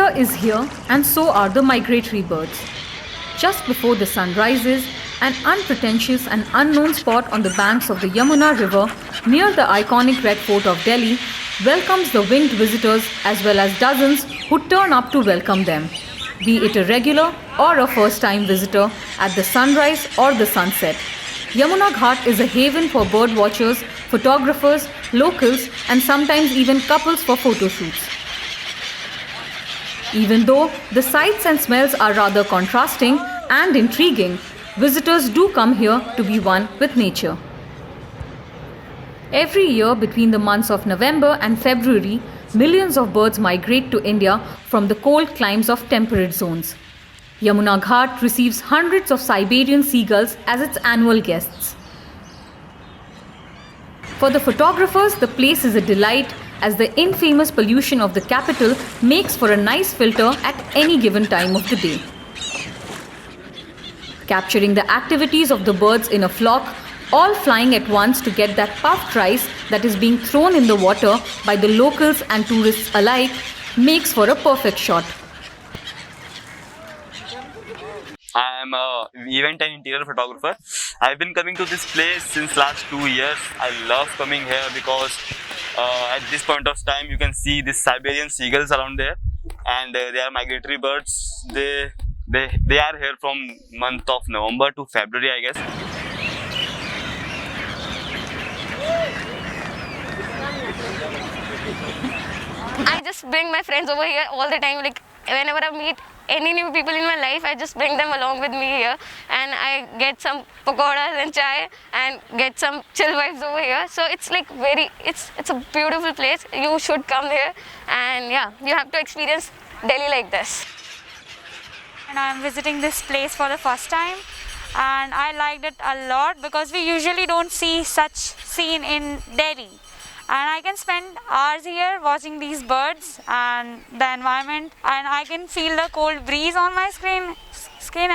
Winter is here, and so are the migratory birds. Just before the sun rises, an unpretentious and unknown spot on the banks of the Yamuna River near the iconic Red Fort of Delhi welcomes the winged visitors as well as dozens who turn up to welcome them, be it a regular or a first-time visitor at the sunrise or the sunset. Yamuna Ghat is a haven for bird watchers, photographers, locals, and sometimes even couples for photo shoots. Even though the sights and smells are rather contrasting and intriguing, visitors do come here to be one with nature. Every year between the months of November and February, millions of birds migrate to India from the cold climes of temperate zones. Yamuna Ghat receives hundreds of Siberian seagulls as its annual guests. For the photographers, the place is a delight as the infamous pollution of the capital makes for a nice filter at any given time of the day. Capturing the activities of the birds in a flock, all flying at once to get that puffed rice that is being thrown in the water by the locals and tourists alike, makes for a perfect shot. I am an event and interior photographer. I've been coming to this place since last 2 years. I love coming here because at this point of time you can see these Siberian seagulls around there, and they are migratory birds. They are here from month of November to February, I guess. I just bring my friends over here all the time. Like whenever I meet any new people in my life, I just bring them along with me here, and I get some pakoras and chai and get some chill vibes over here. So it's like it's a beautiful place. You should come here, and yeah, you have to experience Delhi like this. And I'm visiting this place for the first time, and I liked it a lot because we usually don't see such scene in Delhi. And I can spend hours here watching these birds and the environment, and I can feel the cold breeze on my skin,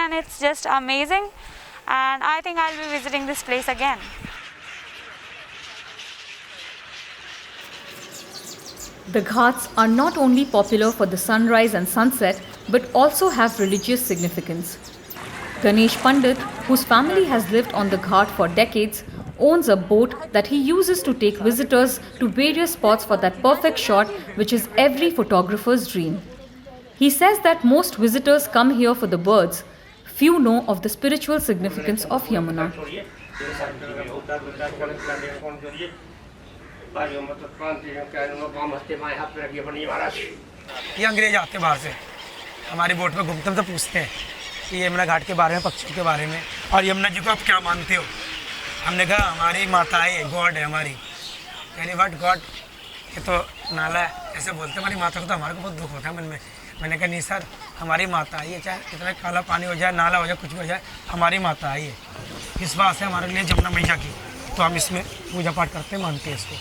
and it's just amazing. And I think I'll be visiting this place again. The Ghats are not only popular for the sunrise and sunset, but also have religious significance. Ganesh Pandit, whose family has lived on the Ghat for decades, owns a boat that he uses to take visitors to various spots for that perfect shot, which is every photographer's dream. He says that most visitors come here for the birds. Few know of the spiritual significance of Yamuna. ये अंग्रेज आते बाहर से हमारी boat पे घूमते हैं तो पूछते हैं कि यमुना घाट के बारे में, पक्षियों के बारे में, और यमुना जी को आप क्या मानते हो। हमने कहा हमारी माता है, गॉड है हमारी। यानी व्हाट गॉड, ये तो नाला है, ऐसे बोलते हमारी माता को, तो हमारे को बहुत दुख होता है मन में। मैंने कहा नहीं सर, हमारी माता है, ये चाहे कितना काला पानी हो जाए, नाला हो जाए, कुछ भी हो जाए, हमारी माता है ये। इस बात से हमारे लिए जमुना मैया की, तो हम इसमें पूजा पाठ करते हैं, मानते हैं इसको।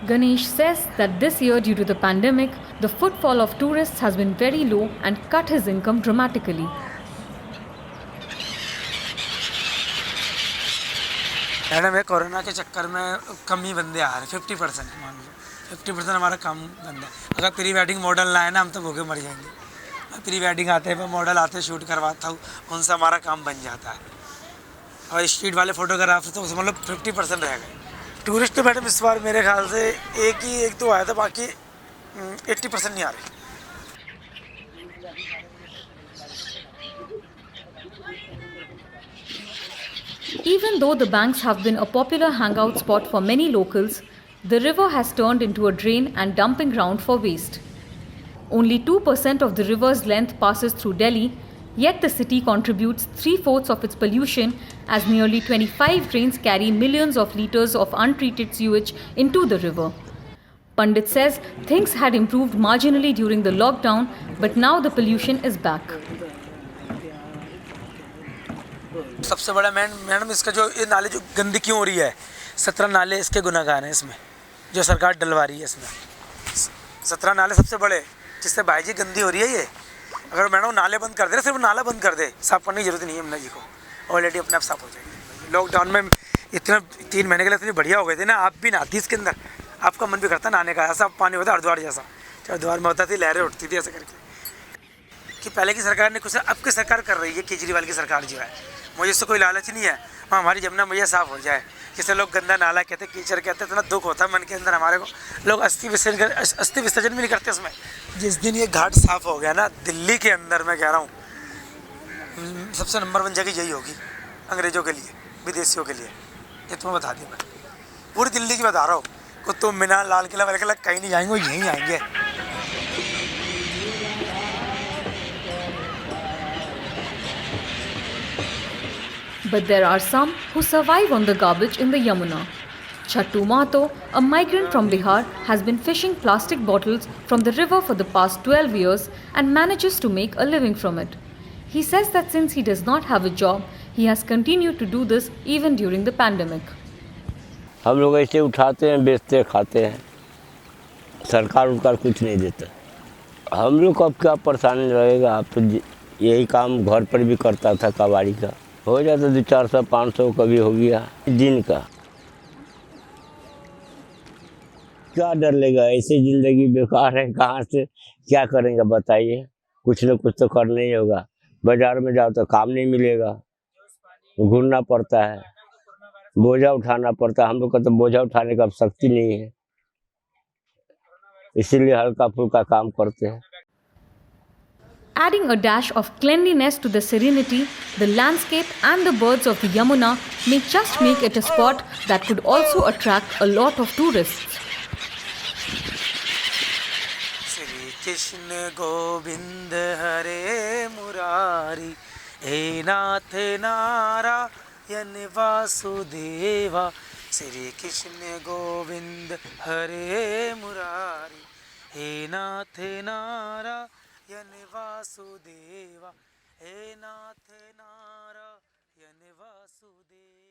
Ganesh says that this year, due to the pandemic, the footfall of tourists has been very low and cut his income dramatically. Madam ये कोरोना के चक्कर में कम ही बंदे आ रहे हैं, 50% मान लो, 50% हमारा कम बंदा है। अगर प्री वेडिंग मॉडल ना है ना, हम तो भूखे मर जाएंगे। प्री वेडिंग आते हैं, मॉडल आते हैं, शूट करवाता हूँ, उनसे हमारा काम बन जाता है। और स्ट्रीट वाले फोटोग्राफर तो मतलब 50% रह गए। टूरिस्ट तो मैडम इस बार मेरे ख्याल से एक तो आया था, बाकी 80% नहीं आ रहे। Even though the banks have been a popular hangout spot for many locals, the river has turned into a drain and dumping ground for waste. Only 2% of the river's length passes through Delhi, yet the city contributes 3/4 of its pollution as nearly 25 trains carry millions of liters of untreated sewage into the river. Pandit says things had improved marginally during the lockdown, but now the pollution is back. सबसे बड़ा madam इसका जो ये नाले जो गंदी क्यों हो रही है, 17 नाले इसके गुनाहगार हैं इसमें, जो सरकार डलवा रही है इसमें। 17 नाले सबसे बड़े, जिससे भाई जी गंदी हो रही है ये। अगर मैडम नाले बंद कर दे, सिर्फ नाला बंद कर दे, साफ करने की जरूरत नहीं है यमुना जी को, ऑलरेडी अपने आप साफ हो जाएगी। लॉकडाउन में इतना 3 महीने के लिए इतनी बढ़िया हो गई थी ना, आप भी नहाती इसके अंदर, आपका मन भी करता है नहाने का, ऐसा पानी होता है हरिद्वार जैसा। चाहे हरिद्वार में होता थी, लहरें उठती थी ऐसे करके। कि पहले की सरकार ने कुछ, अब की सरकार कर रही है, केजरीवाल की सरकार जो है, मुझे इससे कोई लालच नहीं है। हमारी यमुना मैया साफ़ हो जाए, जिसे लोग गंदा नाला कहते, कीचड़ कहते, इतना दुख होता है मन के अंदर हमारे को। लोग अस्थि विसर्जन भी नहीं करते उसमें। जिस दिन ये घाट साफ़ हो गया ना, दिल्ली के अंदर मैं कह रहा हूँ सबसे नंबर 1 जगह यही होगी अंग्रेज़ों के लिए, विदेशियों के लिए। ये तुम्हें बता दी मैं, पूरी दिल्ली की बता रहा हूँ। कुतुब मीनार, लाल किला वाले कहीं नहीं जाएंगे, वो यहीं आएंगे। But there are some who survive on the garbage in the Yamuna. Chattu Mato, a migrant from Bihar, has been fishing plastic bottles from the river for the past 12 years and manages to make a living from it. He says that since he does not have a job, he has continued to do this even during the pandemic. हम लोग ऐसे उठाते हैं, बेचते हैं, खाते हैं, सरकार उनका कुछ नहीं देता। हम लोग को अब क्या परेशानी रहेगा। आप तो यही काम घर पर भी करता था, कबाड़ी का हो जाता 400-500 कभी हो गया दिन का। क्या डर लेगा, ऐसी ज़िंदगी बेकार है, कहाँ से क्या करेंगे बताइए। कुछ न कुछ तो करना ही होगा। बाज़ार में जाओ तो काम नहीं मिलेगा, घूमना पड़ता है, बोझा उठाना पड़ता है। हम लोग का तो बोझा उठाने का शक्ति नहीं है, इसीलिए हल्का फुल्का काम करते हैं। Adding a dash of cleanliness to the serenity, the landscape and the birds of the Yamuna may just make it a spot that could also attract a lot of tourists. Shri Krishna Govind Hare Murari, hey Nath Narayan Vasudeva. Shri Krishna Govind Hare Murari, hey Nath Narayan Vasudeva, hey Nath Narayan Vasudeva.